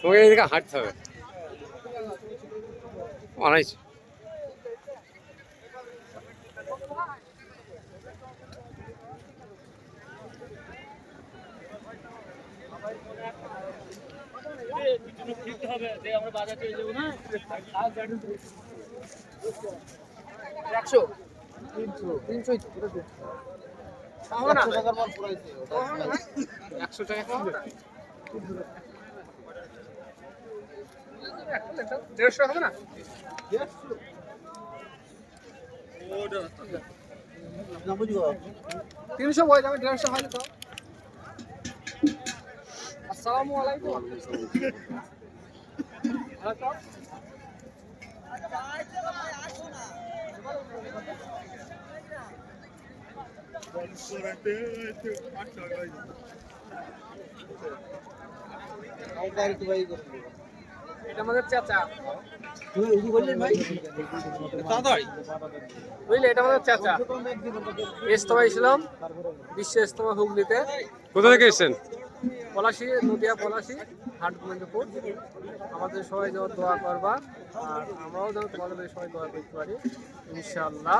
তোমাকে এদিকে হাঁটতে হবে অনাইস দেড়শো হবে না 300 বই যাবে 150 হয় তো আসসালামু আলাইকুম এটা আমাদের চাচা বুঝলে এটা আমাদের চাচা ইজতেমা ছিলাম বিশ্ব ইজতেমা হুগলিতে কোথা থেকে এসেছেন পলাশী নদিয়া পলাশী হাট গোবিন্দপুর আমাদের সবাই যেন দোয়া করবা আর আমরাও যেন তোমাদের সবাই দোয়া করতে পারি ইনশাআল্লাহ।